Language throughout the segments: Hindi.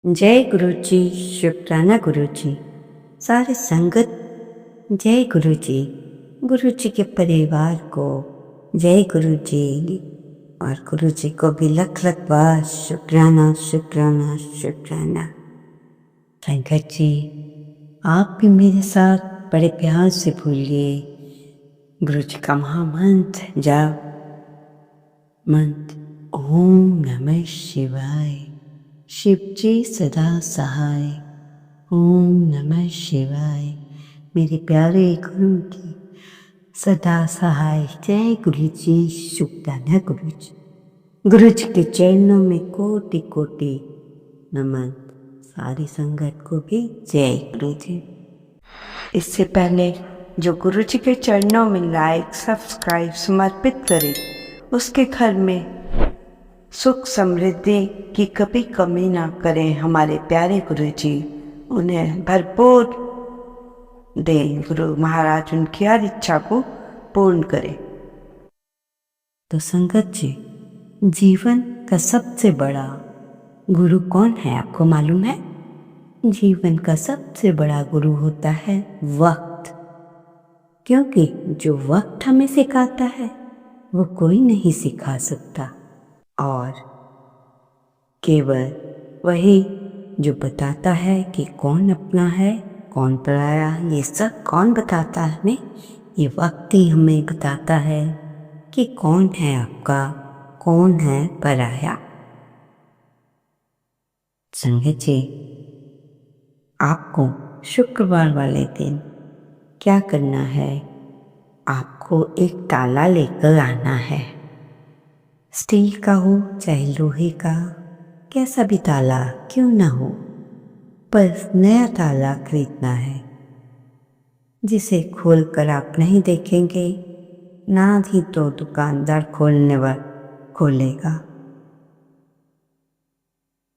जय गुरु जी। शुक्राना गुरु जी। सारे संगत जय गुरु जी। गुरु जी के परिवार को जय गुरु जी और गुरु जी को भी लख लख बार शुक्राना शुक्राना शुक्राना। संगत जी, आप भी मेरे साथ बड़े प्यार से बोलिए गुरु जी का महामंत्र जाप। मंत्र ओम नमः शिवाय। शिव जी सदा सहाय। ओम नमः शिवाय। मेरे प्यारे गुरु जी सदा सहाय। जय गुरु जी। शुक्राना गुरु जी। गुरु जी के चरणों में कोटि कोटि नमन। सारी संगत को भी जय गुरु जी। इससे पहले जो गुरु जी के चरणों में लाइक सब्सक्राइब समर्पित करे, उसके घर में सुख समृद्धि की कभी कमी ना करें हमारे प्यारे गुरु जी। उन्हें भरपूर दें गुरु महाराज, उनकी हर इच्छा को पूर्ण करें। तो संगत जी, जीवन का सबसे बड़ा गुरु कौन है आपको मालूम है? जीवन का सबसे बड़ा गुरु होता है वक्त। क्योंकि जो वक्त हमें सिखाता है वो कोई नहीं सिखा सकता, और केवल वही जो बताता है कि कौन अपना है कौन पराया। ये सब कौन बताता है हमें? ये वक्त ही हमें बताता है कि कौन है आपका कौन है पराया। संगत जी, आपको शुक्रवार वाले दिन क्या करना है? आपको एक ताला लेकर आना है। स्टील का हो चाहे लोहे का, कैसा भी ताला क्यों ना हो, पर नया ताला खरीदना है जिसे खोलकर आप नहीं देखेंगे, ना ही तो दुकानदार खोलने वाला खोलेगा।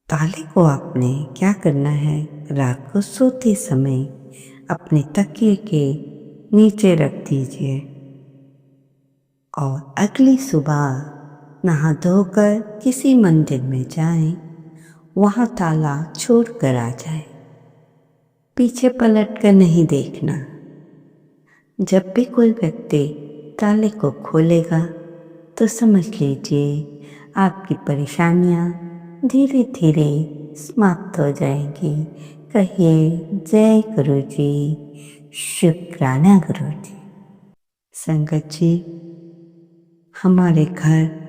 ताले को आपने क्या करना है, रात को सोते समय अपने तकिए के नीचे रख दीजिए और अगली सुबह नहा धोकर किसी मंदिर में जाएं, वहाँ ताला छोड़ कर आ जाए। पीछे पलट कर नहीं देखना। जब भी कोई व्यक्ति ताले को खोलेगा तो समझ लीजिए आपकी परेशानियाँ धीरे धीरे समाप्त हो जाएंगी। कहिए जय गुरु जी। शुक्राना गुरु जी। संगत जी, हमारे घर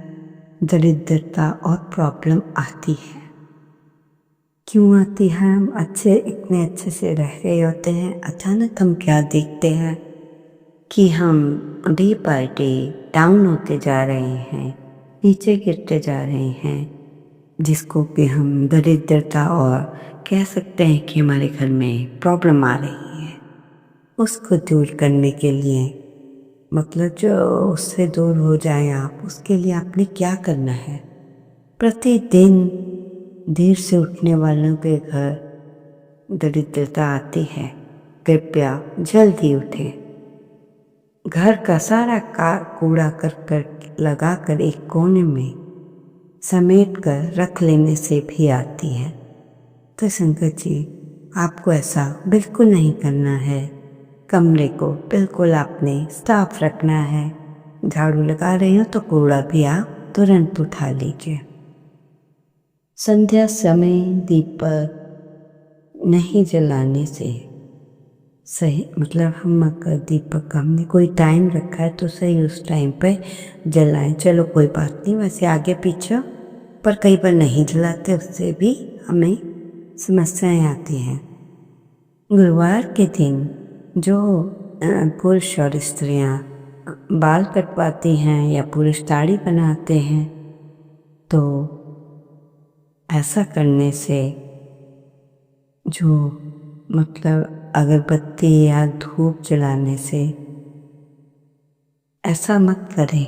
दरिद्रता और प्रॉब्लम आती है। क्यों आती है? हम इतने अच्छे से रह रहे होते हैं, अचानक हम क्या देखते हैं कि हम डे बाय डे डाउन होते जा रहे हैं, नीचे गिरते जा रहे हैं, जिसको कि हम दरिद्रता और कह सकते हैं कि हमारे घर में प्रॉब्लम आ रही है। उसको दूर करने के लिए, मतलब जो उससे दूर हो जाए आप, उसके लिए आपने क्या करना है? प्रतिदिन देर से उठने वालों के घर दरिद्रता आती है। कृपया जल्दी उठें। घर का सारा कूड़ा करकट लगाकर एक कोने में समेट कर रख लेने से भी आती है। तो संगत जी, आपको ऐसा बिल्कुल नहीं करना है। कमरे को बिल्कुल आपने साफ रखना है। झाड़ू लगा रहे हो तो कूड़ा भी आप तुरंत उठा लीजिए। संध्या समय दीपक नहीं जलाने से सही, मतलब हम अगर दीपक हमने कोई टाइम रखा है तो सही उस टाइम पे जलाएं। चलो कोई बात नहीं, वैसे आगे पीछे, पर कई बार नहीं जलाते, उससे भी हमें समस्याएं आती हैं। गुरुवार के दिन जो पुरुष और स्त्रियां बाल कटवाती हैं या पुरुष दाढ़ी बनाते हैं, तो ऐसा करने से जो मतलब अगरबत्ती या धूप जलाने से ऐसा मत करें।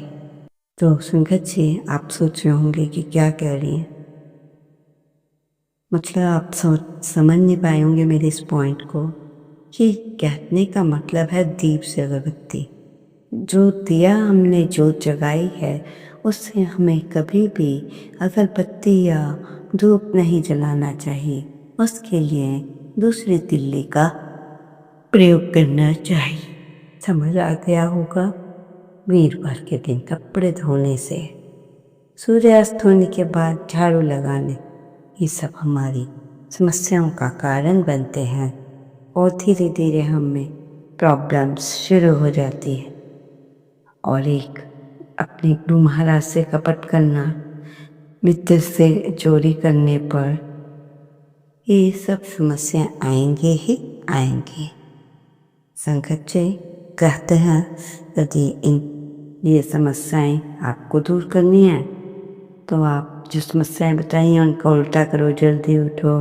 तो संगत जी, आप सोच रहे होंगे कि क्या कह रही हैं, मतलब आप समझ नहीं पाए होंगे मेरे इस पॉइंट को कि कहने का मतलब है दीप से अगरबत्ती। जो दिया हमने जोत जगाई है, उससे हमें कभी भी अगरबत्ती या धूप नहीं जलाना चाहिए। उसके लिए दूसरी तिल्ली का प्रयोग करना चाहिए। समझ आ गया होगा। वीरवार के दिन कपड़े धोने से, सूर्यास्त होने के बाद झाड़ू लगाने, ये सब हमारी समस्याओं का कारण बनते हैं और धीरे धीरे हम में प्रॉब्लम्स शुरू हो जाती है। और एक अपने गुरु महाराज से कपट करना, मित्र से चोरी करने पर ये सब समस्या आएंगे ही आएंगे। संकट जी कहते हैं यदि ये समस्याएं आपको दूर करनी है तो आप जो समस्याएं बताई हैं उनका उल्टा करो, जल्दी उठो,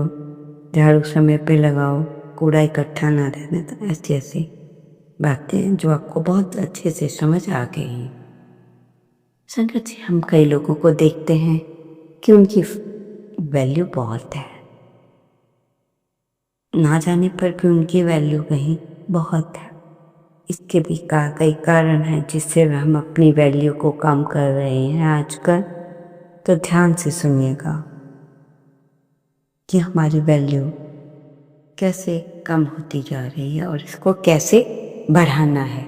झाड़ू समय पे लगाओ, कूड़ा इकट्ठा ना रहने दो। ऐसी ऐसी बातें जो आपको बहुत अच्छे से समझ आ गई हैं। संगत जी, हम कई लोगों को देखते हैं कि उनकी वैल्यू बहुत है, ना जाने पर भी उनकी वैल्यू कहीं बहुत है। इसके भी कई कारण हैं जिससे हम अपनी वैल्यू को कम कर रहे हैं आजकल। तो ध्यान से सुनिएगा कि हमारी वैल्यू कैसे कम होती जा रही है और इसको कैसे बढ़ाना है।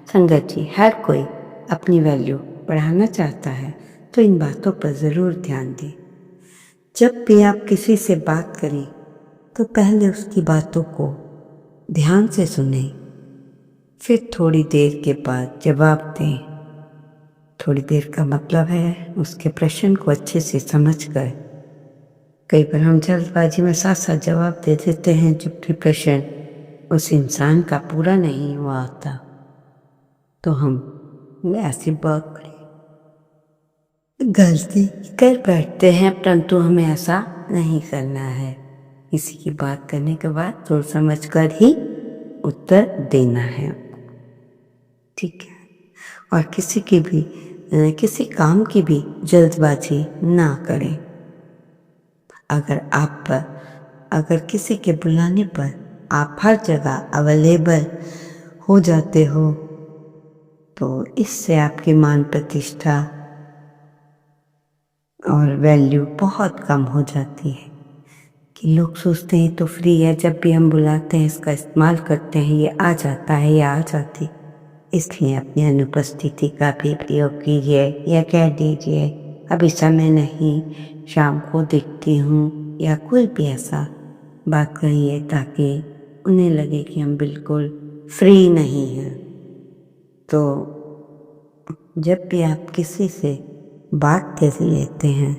संगत जी, हर कोई अपनी वैल्यू बढ़ाना चाहता है तो इन बातों पर ज़रूर ध्यान दें। जब भी आप किसी से बात करें तो पहले उसकी बातों को ध्यान से सुनें, फिर थोड़ी देर के बाद जवाब दें। थोड़ी देर का मतलब है उसके प्रश्न को अच्छे से समझकर। कई बार हम जल्दबाजी में साथ साथ जवाब दे देते हैं जबकि प्रश्न उस इंसान का पूरा नहीं हुआ होता। तो हम ऐसी बात गलती कर बैठते हैं, परंतु हमें ऐसा नहीं करना है। किसी की बात करने के बाद सोच समझ कर ही उत्तर देना है, ठीक है। और किसी काम की भी जल्दबाजी ना करें। अगर किसी के बुलाने पर आप हर जगह अवेलेबल हो जाते हो तो इससे आपकी मान प्रतिष्ठा और वैल्यू बहुत कम हो जाती है कि लोग सोचते हैं तो फ्री है, जब भी हम बुलाते हैं इसका इस्तेमाल करते हैं, ये आ जाता है या आ जाती। इसलिए अपनी अनुपस्थिति का भी प्रयोग कीजिए या कह दीजिए अभी समय नहीं, शाम को दिखती हूँ, या कोई भी ऐसा बात कहिए ताकि उन्हें लगे कि हम बिल्कुल फ्री नहीं हैं। तो जब भी आप किसी से बात कर लेते हैं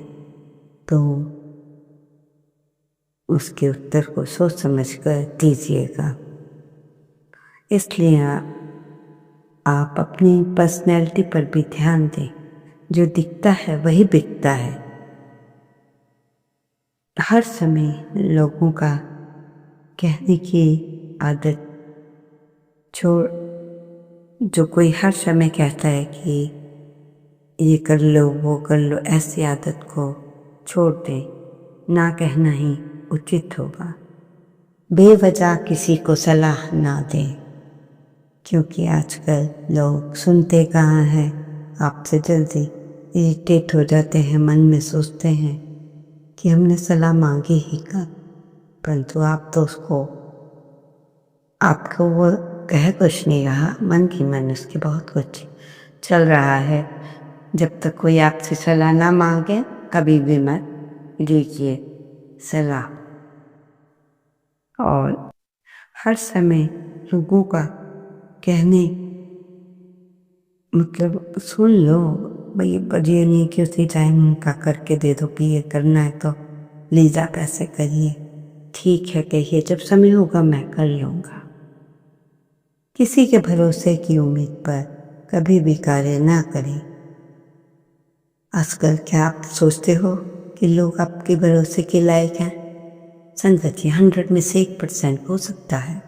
तो उसके उत्तर को सोच समझ कर दीजिएगा। इसलिए आप अपनी पर्सनैलिटी पर भी ध्यान दें। जो दिखता है वही बिकता है। हर समय लोगों का कहने की आदत छोड़, जो कोई हर समय कहता है कि ये कर लो वो कर लो, ऐसी आदत को छोड़ दें। ना कहना ही उचित होगा। बेवजह किसी को सलाह ना दें, क्योंकि आजकल लोग सुनते कहाँ हैं, आपसे जल्दी इरिटेट हो जाते हैं, मन में सोचते हैं कि हमने सलाह मांगी ही कब, परंतु आप तो आपको वो कह कुछ नहीं रहा, मन की मन उसके बहुत कुछ चल रहा है। जब तक कोई आपसे सलाह ना मांगे कभी भी मत लीजिए सलाह। और हर समय लोगों का कहने मतलब सुन लो भाई, पर ये नहीं कि उसी टाइम उनका करके दे दो कि ये करना है तो लीजा पैसे करिए, ठीक है कहिए जब समय होगा मैं कर लूँगा। किसी के भरोसे की उम्मीद पर कभी भी कार्य ना करें। आजकल क्या आप सोचते हो कि लोग आपके भरोसे के लायक हैं? संगत जी, 100 में से 1% हो सकता है,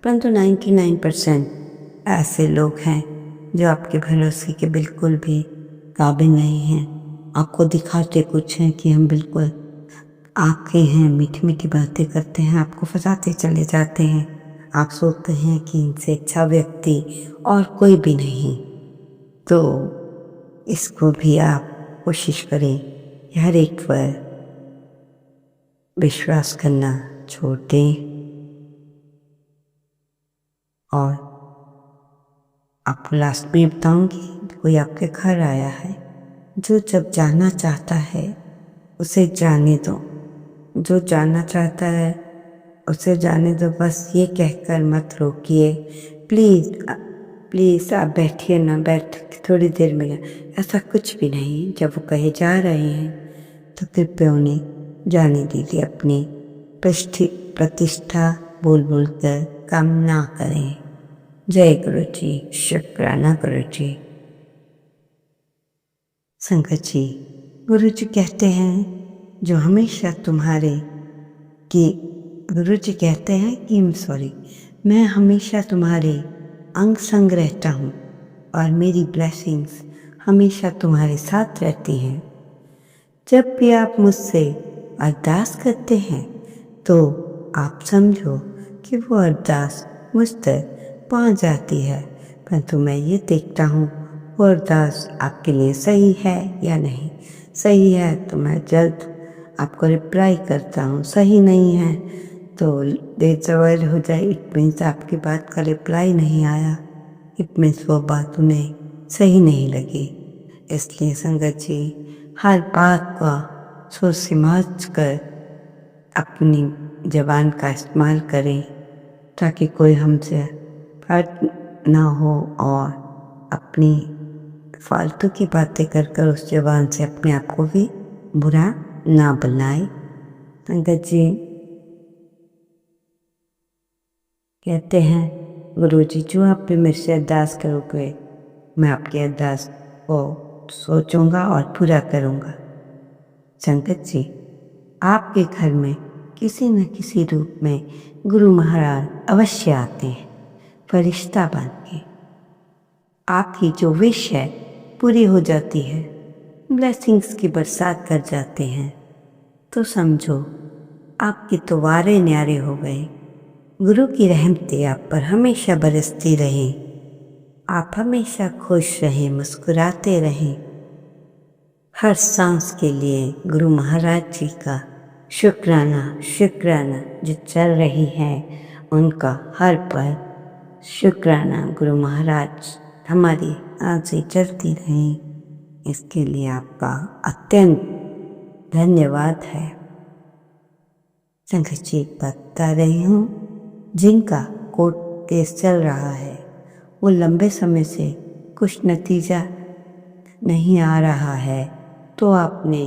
परंतु 99% ऐसे लोग हैं जो आपके भरोसे के बिल्कुल भी काबिल नहीं हैं। आपको दिखाते कुछ हैं कि हम बिल्कुल आपके हैं, मीठी मीठी बातें करते हैं, आपको फंसाते चले जाते हैं। आप सोचते हैं कि इनसे अच्छा व्यक्ति और कोई भी नहीं। तो इसको भी आप कोशिश करें कि हर एक पर विश्वास करना छोड़ दें और आपको लास्ट में बताऊंगी, कोई आपके घर आया है, जो जब जाना चाहता है उसे जाने दो, जो जाना चाहता है उसे जाने दो, बस ये कहकर मत रोकिए, प्लीज़ प्लीज़ आप बैठिए ना, बैठ थोड़ी देर में, ऐसा कुछ भी नहीं। जब वो कहे जा रहे हैं तो कृपया उन्हें जाने दीजिए, अपनी प्रतिष्ठा बोल बोल कर काम ना करें। जय गुरु जी, शुक्राना गुरु जी। संगत जी, गुरु जी कहते हैं जो हमेशा तुम्हारे कि गुरु जी कहते हैं कि मैं हमेशा तुम्हारे अंग संग रहता हूँ और मेरी ब्लेसिंग्स हमेशा तुम्हारे साथ रहती हैं। जब भी आप मुझसे अरदास करते हैं तो आप समझो कि वो अरदास मुझ तक पहुँच जाती है, परंतु मैं ये देखता हूँ वो अरदास आपके लिए सही है या नहीं। सही है तो मैं जल्द आपको रिप्लाई करता हूँ, सही नहीं है तो देर सवेर हो जाए, इट मीन्स आपकी बात का रिप्लाई नहीं आया, इट मीन्स वो बात उन्हें सही नहीं लगी। इसलिए संगत जी, हर बात का सोच समझ कर अपनी ज़बान का इस्तेमाल करें ताकि कोई हमसे हर्ट ना हो और अपनी फालतू की बातें कर कर उस ज़बान से अपने आप को भी बुरा ना बनाए। संगत जी कहते हैं गुरु जी जो आप भी मेरे से अरदास करोगे मैं आपकी अरदास को सोचूंगा और पूरा करूंगा। संगत जी, आपके घर में किसी न किसी रूप में गुरु महाराज अवश्य आते हैं, फरिश्ता बन के आपकी जो विश है पूरी हो जाती है, ब्लेसिंग्स की बरसात कर जाते हैं। तो समझो आपके तो वारे न्यारे हो गए। गुरु की रहमतें आप पर हमेशा बरसती रहें, आप हमेशा खुश रहें, मुस्कुराते रहें। हर सांस के लिए गुरु महाराज जी का शुक्राना जो चल रही है उनका हर पल शुक्राना गुरु महाराज हमारी आंखें चलती रहें, इसके लिए आपका अत्यंत धन्यवाद है। संगत जी बता रही हूँ, जिनका कोर्ट केस चल रहा है वो लंबे समय से कुछ नतीजा नहीं आ रहा है तो आपने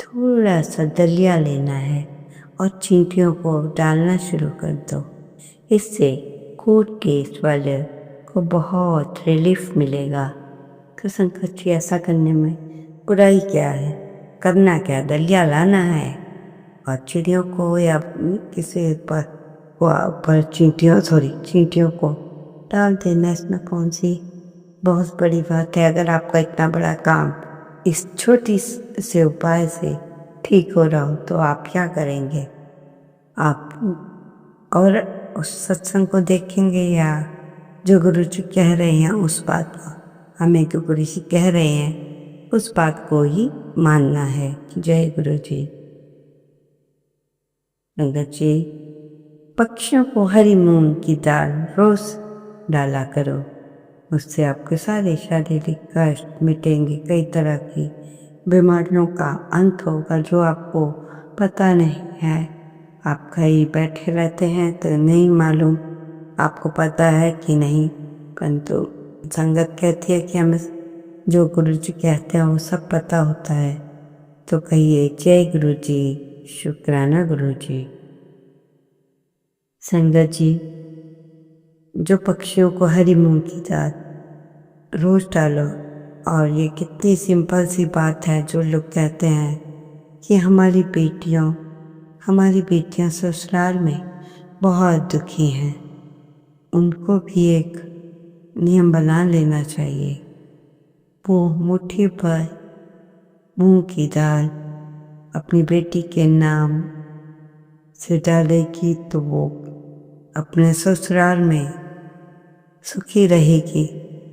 थोड़ा सा दलिया लेना है और चींटियों को डालना शुरू कर दो। इससे कोर्ट केस वाले को बहुत रिलीफ मिलेगा। तो संकट जी ऐसा करने में बुराई क्या है, करना क्या, दलिया लाना है और चिड़ियों को या किसी पर चींटियों को डाल देना। इसमें कौन सी बहुत बड़ी बात है। अगर आपका इतना बड़ा काम इस छोटी से उपाय से ठीक हो रहा हो तो आप क्या करेंगे? आप और उस सत्संग को देखेंगे या जो गुरु जी कह रहे हैं उस बात को, हमें जो गुरु जी कह रहे हैं उस बात को ही मानना है। जय गुरु जी। संगत जी, पक्षियों को हरी मूंग की दाल रोज डाला करो, उससे आपके सारे शारीरिक कष्ट मिटेंगे, कई तरह की बीमारियों का अंत होगा जो आपको पता नहीं है। आप कहीं बैठे रहते हैं तो नहीं मालूम आपको पता है कि नहीं, परंतु संगत कहती है कि हमें जो गुरु जी कहते हैं वो सब पता होता है। तो कहिए जय गुरु जी, शुक्राना गुरु जी। संगत जी, जो पक्षियों को हरी मूंग की दाल रोज डालो, और ये कितनी सिंपल सी बात है। जो लोग कहते हैं कि हमारी बेटियां ससुराल में बहुत दुखी हैं, उनको भी एक नियम बना लेना चाहिए। वो मुट्ठी भर मूंग की दाल अपनी बेटी के नाम से डालेगी तो वो अपने ससुराल में सुखी रहेगी।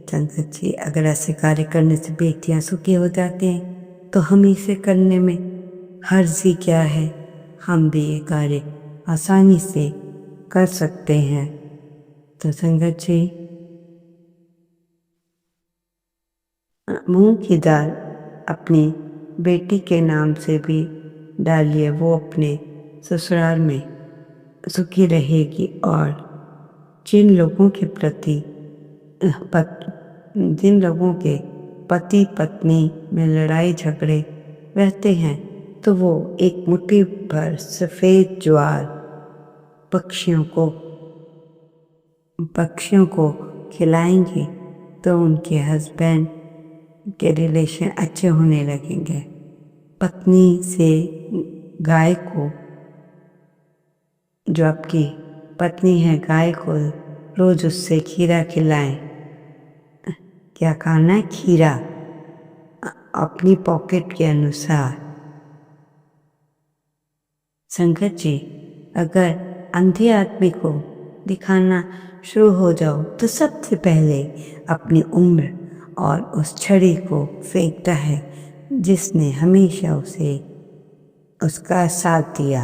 संगत जी, अगर ऐसे कार्य करने से बेटियां सुखी हो जाती हैं तो हम इसे करने में हर्जी क्या है, हम भी ये कार्य आसानी से कर सकते हैं। तो संगत जी, मूंग की दाल अपनी बेटी के नाम से भी डालिए, वो अपने ससुराल में सुखी रहेगी। और जिन लोगों के प्रति जिन लोगों के पति पत्नी में लड़ाई झगड़े रहते हैं, तो वो एक मुट्ठी भर सफ़ेद ज्वार पक्षियों को खिलाएंगे तो उनके हस्बैंड के रिलेशन अच्छे होने लगेंगे। पत्नी से गाय को, जो आपकी पत्नी है, गाय को रोज उससे खीरा खिलाएं। क्या खाना है? खीरा, अपनी पॉकेट के अनुसार। संगत जी, अगर अंधे आदमी को दिखाना शुरू हो जाओ तो सबसे पहले अपनी उम्र और उस छड़ी को फेंकता है जिसने हमेशा उसे उसका साथ दिया।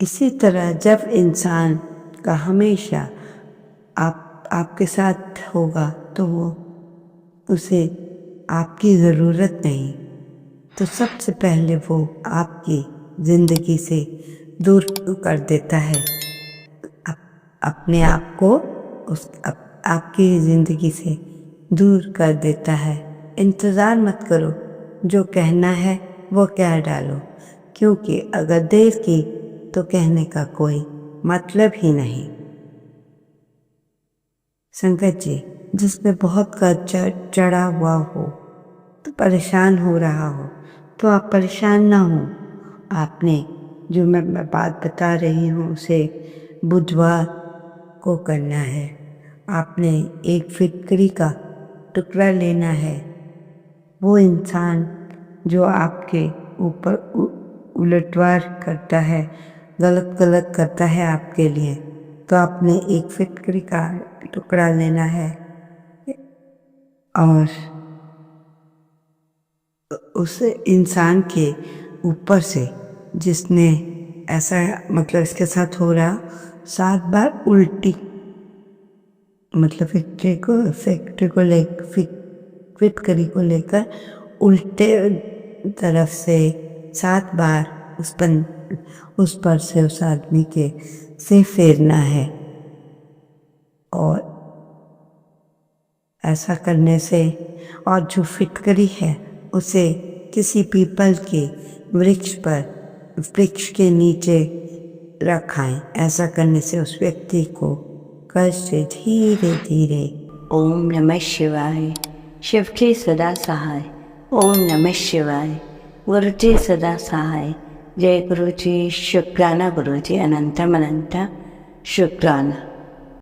इसी तरह जब इंसान का हमेशा आपके साथ होगा तो वो उसे आपकी ज़रूरत नहीं, तो सबसे पहले वो आपकी ज़िंदगी से दूर कर देता है। अपने आप को आपकी ज़िंदगी से दूर कर देता है। इंतज़ार मत करो, जो कहना है वो कह डालो, क्योंकि अगर देर की तो कहने का कोई मतलब ही नहीं। संगत जी, जिसमें बहुत कर्ज चढ़ा हुआ हो, तो परेशान हो रहा हो, तो आप परेशान ना हो। आपने जो मैं बात बता रही हूँ उसे बुधवार को करना है। आपने एक फिटकरी का टुकड़ा लेना है। वो इंसान जो आपके ऊपर उलटवार करता है, गलत करता है आपके लिए, तो आपने एक फिटकरी का टुकड़ा लेना है और उस इंसान के ऊपर से, जिसने ऐसा मतलब इसके साथ हो रहा 7 बार उल्टी, मतलब फिटकरी को लेकर उल्टे तरफ से 7 बार उस पर से उस आदमी के से फेरना है। और ऐसा करने से, और जो फिटकरी है उसे किसी पीपल के वृक्ष के नीचे रखाएं। ऐसा करने से उस व्यक्ति को कष्ट धीरे धीरे। ओम नमः शिवाय। शिव के सदा सहाय। ओम नमः शिवाय। गुरु जी सदा सहाय। जय गुरु जी। शुक्राना गुरु जी, अनंतम अनंत शुक्राना।